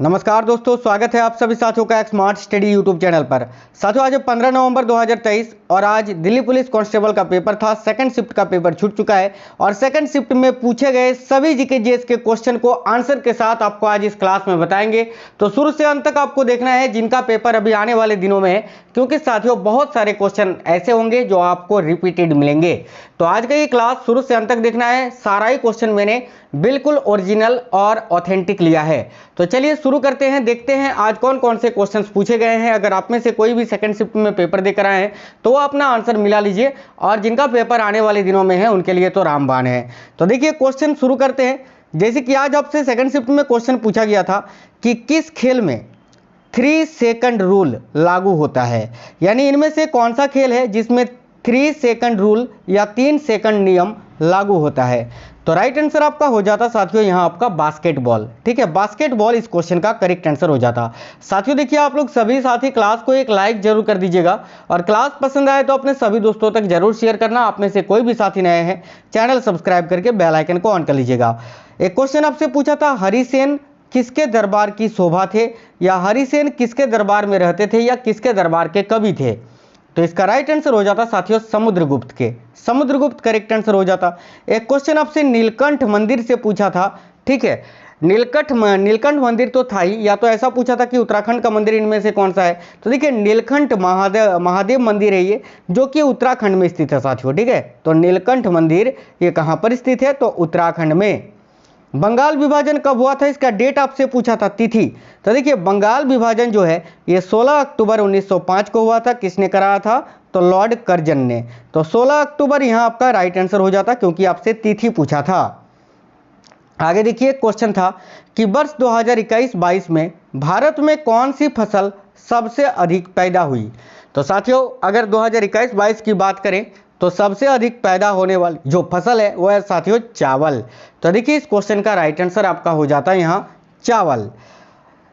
नमस्कार दोस्तों, स्वागत है आप सभी साथियों का स्मार्ट स्टडी यूट्यूब चैनल पर। साथियों, आज 15 नवंबर 2023 और आज दिल्ली पुलिस कांस्टेबल का पेपर था। सेकंड शिफ्ट का पेपर छूट चुका है और सेकंड शिफ्ट में पूछे गए सभी जीके जीएस के क्वेश्चन को आंसर के साथ आपको आज इस क्लास में बताएंगे। तो शुरू से अंत तक आपको देखना है जिनका पेपर अभी आने वाले दिनों में है, क्योंकि साथियों बहुत सारे क्वेश्चन ऐसे होंगे जो आपको रिपीटेड मिलेंगे। तो आज का ये क्लास शुरू से अंत तक देखना है। सारा ही क्वेश्चन मैंने बिल्कुल ओरिजिनल और ऑथेंटिक लिया है। तो चलिए शुरू करते हैं, देखते हैं आज कौन कौन से क्वेश्चंस पूछे गए हैं। अगर आप में से कोई भी सेकंड शिफ्ट में पेपर देकर आए हैं तो वो अपना आंसर मिला लीजिए, और जिनका पेपर आने वाले दिनों में है उनके लिए तो रामबाण है। तो देखिए क्वेश्चन शुरू करते हैं। जैसे कि आज आपसे सेकंड शिफ्ट में क्वेश्चन पूछा गया था कि किस खेल में 3 सेकंड रूल लागू होता है, यानी इनमें से कौन सा खेल है जिसमें 3 सेकंड रूल या 3 सेकंड नियम लागू होता है। तो राइट आंसर आपका हो जाता साथियों यहाँ आपका बास्केटबॉल। ठीक है, बास्केटबॉल इस क्वेश्चन का करेक्ट आंसर हो जाता। साथियों देखिए, आप लोग सभी साथी क्लास को एक लाइक जरूर कर दीजिएगा, और क्लास पसंद आए तो अपने सभी दोस्तों तक जरूर शेयर करना। आप में से कोई भी साथी नए हैं चैनल सब्सक्राइब करके बेल आइकन को ऑन कर लीजिएगा। एक क्वेश्चन आपसे पूछा था, हरिसेन किसके दरबार की शोभा थे, या हरिसेन किसके दरबार में रहते थे, या किसके दरबार के कवि थे। तो इसका राइट आंसर हो जाता साथियों समुद्रगुप्त के। समुद्रगुप्त करेक्ट आंसर हो जाता। एक क्वेश्चन आपसे नीलकंठ मंदिर से पूछा था। ठीक है, नीलकंठ मंदिर तो था ही, या तो ऐसा पूछा था कि उत्तराखंड का मंदिर इनमें से कौन सा है। तो देखिए नीलकंठ महादेव मंदिर है ये, जो कि उत्तराखंड में स्थित है साथियों। ठीक है, तो नीलकंठ मंदिर ये कहाँ पर स्थित है, तो उत्तराखंड में। बंगाल विभाजन कब हुआ था, इसका डेट आपसे पूछा था, तिथि। तो देखिए बंगाल विभाजन जो है ये 16 अक्टूबर 1905 को हुआ था। किसने कराया था, तो लॉर्ड कर्जन ने। तो 16 अक्टूबर यहाँ आपका राइट आंसर हो जाता, क्योंकि आपसे तिथि पूछा था। आगे देखिए क्वेश्चन था कि वर्ष 2021-22 में भारत में कौन सी फसल सबसे अधिक पैदा हुई। तो साथियों अगर 2021-22 की बात करें तो सबसे अधिक पैदा होने वाली जो फसल है वो है साथियों चावल। तो देखिए इस क्वेश्चन का राइट आंसर आपका हो जाता है यहाँ चावल।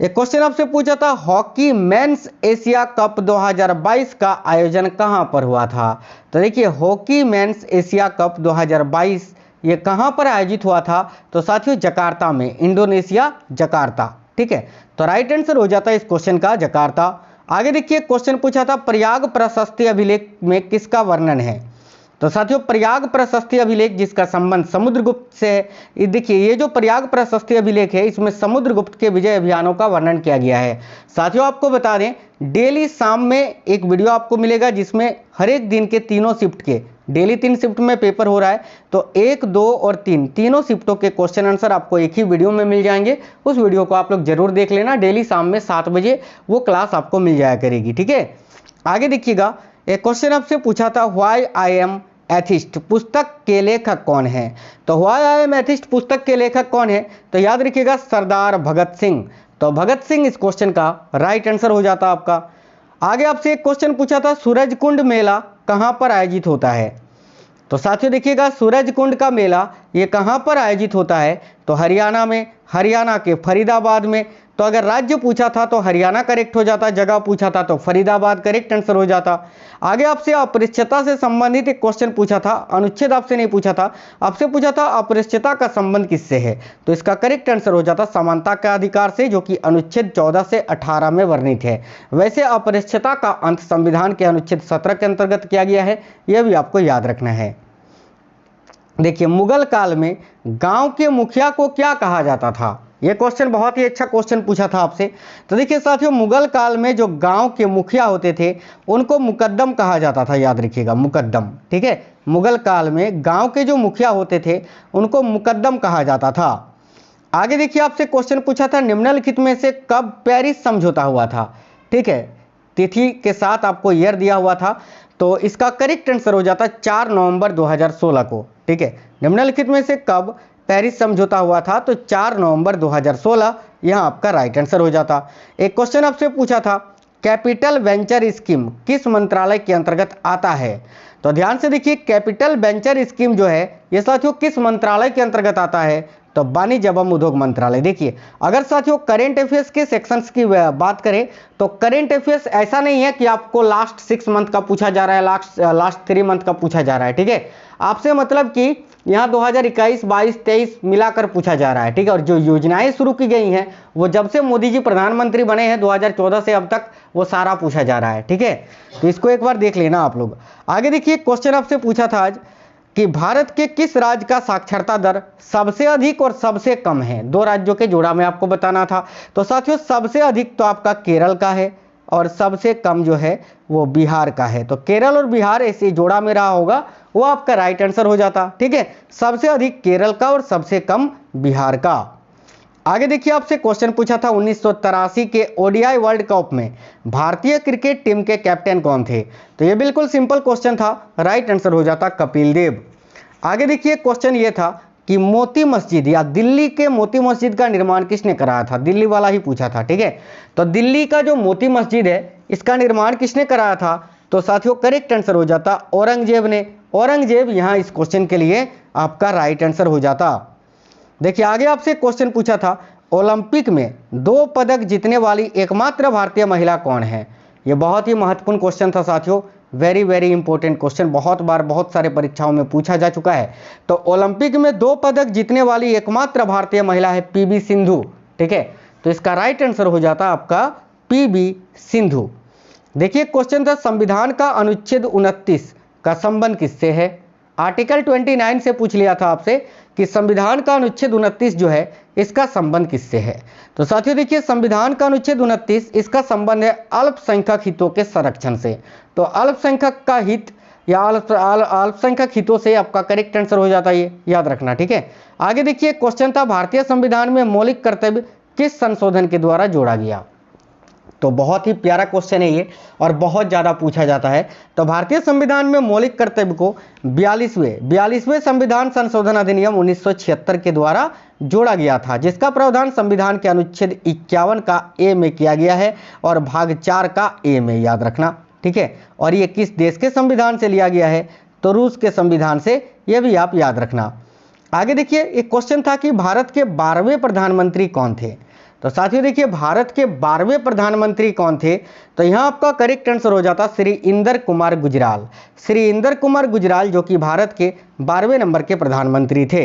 एक क्वेश्चन आपसे पूछा था, हॉकी मेंस एशिया कप 2022 का आयोजन कहां पर हुआ था। तो देखिए हॉकी मेंस एशिया कप 2022 ये कहां पर आयोजित हुआ था, तो साथियों जकार्ता में, इंडोनेशिया जकार्ता। ठीक है, तो राइट आंसर हो जाता है इस क्वेश्चन का जकार्ता। आगे देखिए क्वेश्चन पूछा था, प्रयाग प्रशस्ति अभिलेख में किसका वर्णन है। तो साथियों प्रयाग प्रशस्ति अभिलेख जिसका संबंध समुद्रगुप्त से है। देखिए ये जो प्रयाग प्रशस्ति अभिलेख है इसमें समुद्रगुप्त के विजय अभियानों का वर्णन किया गया है। साथियों आपको बता दें डेली शाम में एक वीडियो आपको मिलेगा जिसमें हर एक दिन के तीनों शिफ्ट के, डेली 3 शिफ्ट में पेपर हो रहा है, तो 1, 2 और 3 तीनों शिफ्टों के क्वेश्चन आंसर आपको एक ही वीडियो में मिल जाएंगे। उस वीडियो को आप लोग जरूर देख लेना। डेली शाम में 7 बजे वो क्लास आपको मिल जाया करेगी। ठीक है, आगे देखिएगा एक क्वेश्चन आपसे पूछा था, व्हाई आई एम एथिस्ट पुस्तक के लेखक कौन है। तो व्हाई आई एम एथिस्ट पुस्तक के लेखक कौन है, तो याद रखिएगा सरदार भगत सिंह। तो भगत सिंह इस क्वेश्चन का राइट आंसर हो जाता आपका। आगे आपसे एक क्वेश्चन पूछा था, सूरजकुंड मेला कहां पर आयोजित होता है। तो साथियों देखिएगा सूरजकुंड का मेला ये कहां पर आयोजित होता है, तो हरियाणा में, हरियाणा के फरीदाबाद में। तो अगर राज्य पूछा था तो हरियाणा करेक्ट हो जाता, जगह पूछा था तो फरीदाबाद करेक्ट आंसर हो जाता। आगे आपसे अपरिच्छता से संबंधित एक क्वेश्चन पूछा था, अनुच्छेद आपसे नहीं पूछा था, आपसे पूछा था अपरिच्छता का संबंध किससे है। तो इसका करेक्ट आंसर हो जाता समानता के अधिकार से, जो कि अनुच्छेद 14 से 18 में वर्णित है। वैसे अपरिच्छता का अंत संविधान के अनुच्छेद 17 के अंतर्गत किया गया है, यह भी आपको याद रखना है। देखिए मुगल काल में गांव के मुखिया को क्या कहा जाता था। यह क्वेश्चन बहुत ही अच्छा क्वेश्चन पूछा था आपसे। तो देखिए साथियों मुगल काल में जो गांव के मुखिया होते थे उनको मुकद्दम कहा जाता था, याद रखिएगा मुकद्दम। ठीक है, मुगल काल में गांव के जो मुखिया होते थे उनको मुकद्दम कहा जाता था। आगे देखिए आपसे क्वेश्चन पूछा था, निम्नलिखित में से कब पेरिस समझौता हुआ था। ठीक है, तिथि के साथ आपको ईयर दिया हुआ था, तो इसका करेक्ट आंसर हो जाता 4 नवंबर 2016 को। ठीक है, निम्नलिखित में से कब पेरिस समझौता हुआ था, तो 4 नवंबर 2016 यहाँ आपका राइट आंसर हो जाता। एक क्वेश्चन आपसे पूछा था, कैपिटल वेंचर स्कीम किस मंत्रालय के अंतर्गत आता है। तो ध्यान से देखिए कैपिटल वेंचर स्कीम जो है ये साथियों किस मंत्रालय के अंतर्गत आता है, तो वाणिज्य एवं उद्योग मंत्रालय। देखिए अगर साथियों करेंट अफेयर्स के सेक्शंस की बात करें तो करेंट अफेयर्स ऐसा नहीं है कि आपको लास्ट 6 मंथ का पूछा जा रहा है, लास्ट 3 मंथ का पूछा जा रहा है, ठीक है। आपसे मतलब कि यहाँ 2021, 22, 23 मिलाकर पूछा जा रहा है, ठीक है। और जो योजनाएं शुरू की गई हैं वो जब से मोदी जी प्रधानमंत्री बने हैं 2014 से अब तक वो सारा पूछा जा रहा है, ठीक है। तो इसको एक बार देख लेना आप लोग। आगे देखिए क्वेश्चन आपसे पूछा था आज कि भारत के किस राज्य का साक्षरता दर सबसे अधिक और सबसे कम है। 2 राज्यों के जोड़ा में आपको बताना था। तो साथियों सबसे अधिक तो आपका केरल का है और सबसे कम जो है वो बिहार का है। तो केरल और बिहार ऐसे जोड़ा में रहा होगा, वो आपका राइट आंसर हो जाता, ठीक है। सबसे अधिक केरल का और सबसे कम बिहार का। आगे देखिए आपसे क्वेश्चन पूछा था 1983 के ओडीआई वर्ल्ड कप में भारतीय क्रिकेट टीम के कैप्टन कौन थे। तो ये बिल्कुल सिंपल क्वेश्चन था, राइट आंसर हो जाता कपिल देव। आगे देखिए क्वेश्चन ये था कि मोती मस्जिद या दिल्ली के मोती मस्जिद का निर्माण किसने कराया था। दिल्ली वाला ही पूछा था, ठीक है। तो दिल्ली का जो मोती मस्जिद है इसका निर्माण किसने कराया था। तो साथियों करेक्ट आंसर हो जाता औरंगजेब ने। औरंगजेब यहाँ इस क्वेश्चन के लिए आपका राइट आंसर हो जाता। देखिए आगे आपसे क्वेश्चन पूछा था ओलंपिक में 2 पदक जीतने वाली एकमात्र भारतीय महिला कौन है। यह बहुत ही महत्वपूर्ण क्वेश्चन था साथियों, वेरी वेरी इंपॉर्टेंट क्वेश्चन, बहुत बार बहुत सारे परीक्षाओं में पूछा जा चुका है। तो ओलंपिक में 2 पदक जीतने वाली एकमात्र भारतीय महिला है पीवी सिंधु, ठीक है। तो इसका राइट आंसर हो जाता आपका पीवी सिंधु। देखिए क्वेश्चन था संविधान का अनुच्छेद 29 का संबंध किससे है। आर्टिकल 29 से पूछ लिया था आपसे कि संविधान का अनुच्छेद 29 जो है इसका संबंध किससे है। तो साथियों देखिए संविधान का अनुच्छेद 29 इसका संबंध है अल्पसंख्यक हितों के संरक्षण से। तो अल्पसंख्यक का हित या अल्पसंख्यक हितों से आपका करेक्ट आंसर हो जाता है, ये याद रखना, ठीक है। आगे देखिए क्वेश्चन था भारतीय संविधान में मौलिक कर्तव्य किस संशोधन के द्वारा जोड़ा गया। तो बहुत ही प्यारा क्वेश्चन है ये और बहुत ज़्यादा पूछा जाता है। तो भारतीय संविधान में मौलिक कर्तव्य को 42वें संविधान संशोधन अधिनियम 1976 के द्वारा जोड़ा गया था, जिसका प्रावधान संविधान के अनुच्छेद 51 का ए में किया गया है और भाग 4 का ए में, याद रखना, ठीक है। और ये किस देश के संविधान से लिया गया है। तो रूस के संविधान से, यह भी आप याद रखना। आगे देखिए एक क्वेश्चन था कि भारत के 12वें प्रधानमंत्री कौन थे। तो साथियों देखिए भारत के 12वें प्रधानमंत्री कौन थे। तो यहाँ आपका करेक्ट आंसर हो जाता श्री इंदर कुमार गुजराल। श्री इंदर कुमार गुजराल जो कि भारत के 12वें नंबर के प्रधानमंत्री थे।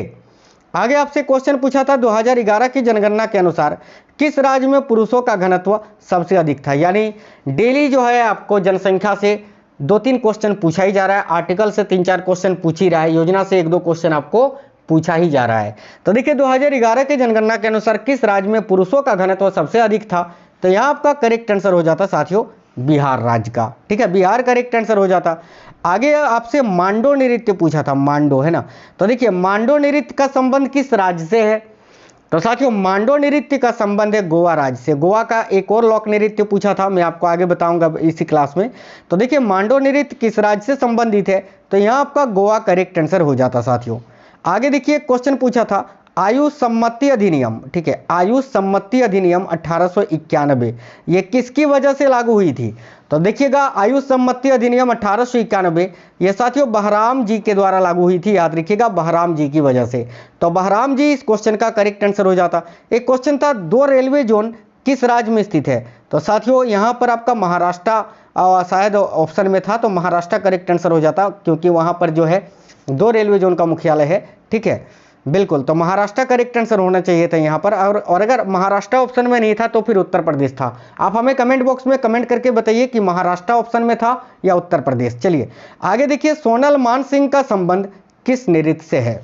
आगे आपसे क्वेश्चन पूछा था 2011 की जनगणना के अनुसार किस राज्य में पुरुषों का घनत्व सबसे अधिक था। यानी डेली जो है आपको जनसंख्या से 2-3 क्वेश्चन पूछा ही जा रहा है, आर्टिकल से 3-4 क्वेश्चन पूछ ही रहा है, योजना से 1-2 क्वेश्चन आपको पूछा ही जा रहा है। तो देखिए 2011 के जनगणना के अनुसार किस राज्य में पुरुषों का घनत्व सबसे अधिक था। तो यहाँ आपका करेक्ट आंसर हो जाता साथियों बिहार राज्य का, ठीक है, बिहार करेक्ट आंसर हो जाता। आगे आपसे मांडो नृत्य पूछा था, मांडो है ना। तो देखिए मांडो नृत्य का संबंध किस राज्य से है। तो साथियों मांडो नृत्य का संबंध है गोवा राज्य से। गोवा का एक और लोक नृत्य पूछा था, मैं आपको आगे बताऊंगा इसी क्लास में। तो देखिए मांडो नृत्य किस राज्य से संबंधित है। तो यहाँ आपका गोवा करेक्ट आंसर हो जाता साथियों। आगे देखिए क्वेश्चन पूछा था आयु सम्मति अधिनियम, ठीक है, आयु सम्मति अधिनियम 1891 ये किसकी वजह से लागू हुई थी। तो देखिएगा आयु सम्मति अधिनियम 1891 ये साथियों बहराम जी के द्वारा लागू हुई थी, याद रखिएगा बहराम जी की वजह से। तो बहराम जी इस क्वेश्चन का करेक्ट आंसर हो जाता। एक क्वेश्चन था 2 रेलवे जोन किस राज्य में स्थित है। तो साथियों यहाँ पर आपका महाराष्ट्र शायद ऑप्शन में था, तो महाराष्ट्र करेक्ट आंसर हो जाता क्योंकि वहाँ पर जो है 2 रेलवे जोन का मुख्यालय है, ठीक है, बिल्कुल। तो महाराष्ट्र करेक्ट आंसर होना चाहिए था यहाँ पर। और अगर महाराष्ट्र ऑप्शन में नहीं था तो फिर उत्तर प्रदेश था। आप हमें कमेंट बॉक्स में कमेंट करके बताइए कि महाराष्ट्र ऑप्शन में था या उत्तर प्रदेश। चलिए आगे देखिए सोनल मानसिंह का संबंध किस नृत्य से है।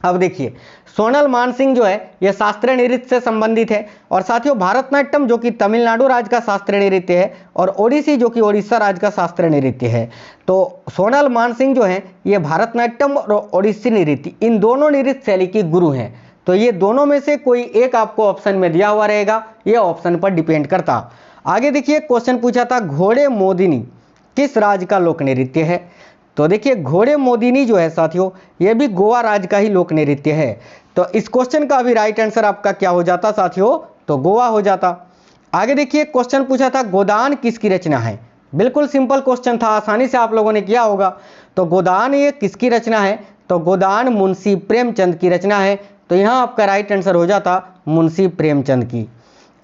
अब देखिए सोनल मानसिंह जो है यह शास्त्रीय नृत्य से संबंधित है। और साथियों भारतनाट्यम जो कि तमिलनाडु राज्य का शास्त्रीय नृत्य है और ओडिसी जो कि ओडिशा राज्य का शास्त्रीय नृत्य है। तो सोनल मानसिंह जो है ये भारतनाट्यम और ओडिसी नृत्य इन दोनों नृत्य शैली की गुरु हैं। तो ये दोनों में से कोई एक आपको ऑप्शन में दिया हुआ रहेगा, ये ऑप्शन पर डिपेंड करता। आगे देखिए क्वेश्चन पूछा था घोड़े मोदिनी किस राज्य का लोक नृत्य है। तो देखिए घोड़े मोदिनी जो है साथियों ये भी गोवा राज्य का ही लोक नृत्य है। तो इस क्वेश्चन का भी राइट आंसर आपका क्या हो जाता साथियों, तो गोवा हो जाता। आगे देखिए क्वेश्चन पूछा था गोदान किसकी रचना है। बिल्कुल सिंपल क्वेश्चन था, आसानी से आप लोगों ने किया होगा। तो गोदान ये किसकी रचना है। तो गोदान मुंशी प्रेमचंद की रचना है। तो यहाँ आपका राइट आंसर हो जाता मुंशी प्रेमचंद की।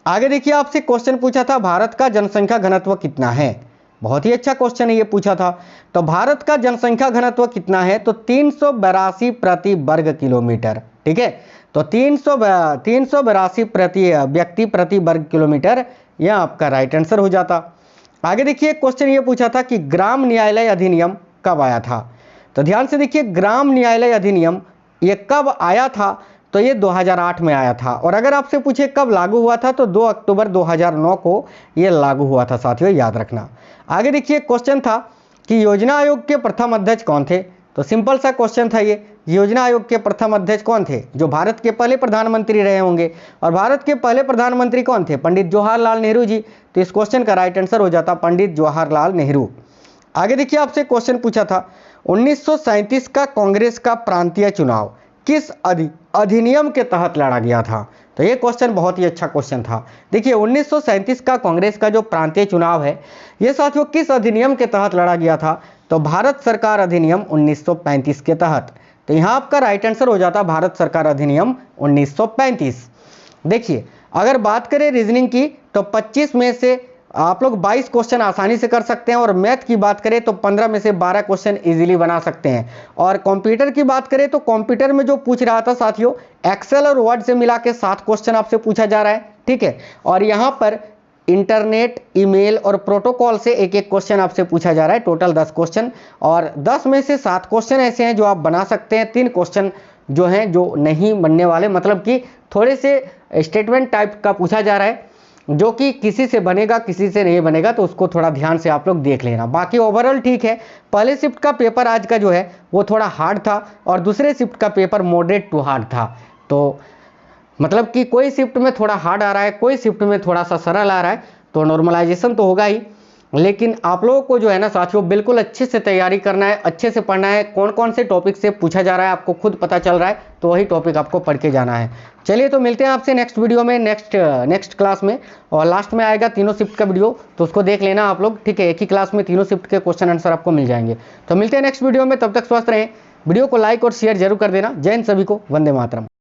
आगे देखिए, आपसे क्वेश्चन पूछा था भारत का जनसंख्या घनत्व कितना है। बहुत ही अच्छा क्वेश्चन है ये पूछा था। तो भारत का जनसंख्या घनत्व कितना है, तो 382 प्रति वर्ग किलोमीटर। ठीक है, तो 382 प्रति व्यक्ति प्रति वर्ग किलोमीटर, यह आपका राइट आंसर हो जाता। आगे देखिए, क्वेश्चन ये पूछा था कि ग्राम न्यायालय अधिनियम कब आया था। तो ध्यान से देखिए, ग्राम न्यायालय अधिनियम ये कब आया था, तो ये 2008 में आया था। और अगर आपसे पूछे कब लागू हुआ था, तो 2 अक्टूबर 2009 को ये लागू हुआ था साथियों, याद रखना। आगे देखिए, क्वेश्चन था कि योजना आयोग के प्रथम अध्यक्ष कौन थे। तो सिंपल सा क्वेश्चन था ये, योजना आयोग के प्रथम अध्यक्ष कौन थे, जो भारत के पहले प्रधानमंत्री रहे होंगे। और भारत के पहले प्रधानमंत्री कौन थे, पंडित जवाहरलाल नेहरू जी। तो इस क्वेश्चन का राइट आंसर हो जाता पंडित जवाहरलाल नेहरू। आगे देखिए, आपसे क्वेश्चन पूछा था 1937 का कांग्रेस का प्रांतीय चुनाव किस अधिनियम के तहत लड़ा गया था। तो ये क्वेश्चन बहुत ही अच्छा क्वेश्चन था। देखिए, 1937 का कांग्रेस का जो प्रांतीय चुनाव है, ये साथियों किस अधिनियम के तहत लड़ा गया था, तो भारत सरकार अधिनियम 1935 के तहत। तो यहाँ आपका राइट आंसर हो जाता भारत सरकार अधिनियम 1935। देखिए, अगर बात करें रीजनिंग की, तो 25 में से आप लोग 22 क्वेश्चन आसानी से कर सकते हैं। और मैथ की बात करें तो 15 में से 12 क्वेश्चन इजीली बना सकते हैं। और कंप्यूटर की बात करें तो कंप्यूटर में जो पूछ रहा था साथियों, एक्सेल और वर्ड से मिला के 7 क्वेश्चन आपसे पूछा जा रहा है। ठीक है, और यहाँ पर इंटरनेट, ईमेल और प्रोटोकॉल से एक एक क्वेश्चन आपसे पूछा जा रहा है, टोटल 10 क्वेश्चन। और 10 में से 7 क्वेश्चन ऐसे हैं जो आप बना सकते हैं। 3 क्वेश्चन जो हैं जो नहीं बनने वाले, मतलब कि थोड़े से स्टेटमेंट टाइप का पूछा जा रहा है, जो कि किसी से बनेगा किसी से नहीं बनेगा, तो उसको थोड़ा ध्यान से आप लोग देख लेना। बाकी ओवरऑल ठीक है। पहले शिफ्ट का पेपर आज का जो है वो थोड़ा हार्ड था, और दूसरे शिफ्ट का पेपर मॉडरेट टू हार्ड था। तो मतलब कि कोई शिफ्ट में थोड़ा हार्ड आ रहा है, कोई शिफ्ट में थोड़ा सा सरल आ रहा है, तो नॉर्मलाइजेशन तो होगा ही। लेकिन आप लोगों को जो है ना साथियों, बिल्कुल अच्छे से तैयारी करना है, अच्छे से पढ़ना है। कौन कौन से टॉपिक से पूछा जा रहा है आपको खुद पता चल रहा है, तो वही टॉपिक आपको पढ़ के जाना है। चलिए, तो मिलते हैं आपसे नेक्स्ट वीडियो में, नेक्स्ट क्लास में। और लास्ट में आएगा तीनों शिफ्ट का वीडियो, तो उसको देख लेना आप लोग। ठीक है, एक ही क्लास में तीनों शिफ्ट के क्वेश्चन आंसर आपको मिल जाएंगे। तो मिलते हैं नेक्स्ट वीडियो में, तब तक स्वस्थ रहें। वीडियो को लाइक और शेयर जरूर कर देना। जय हिंद सभी को, वंदे मातरम।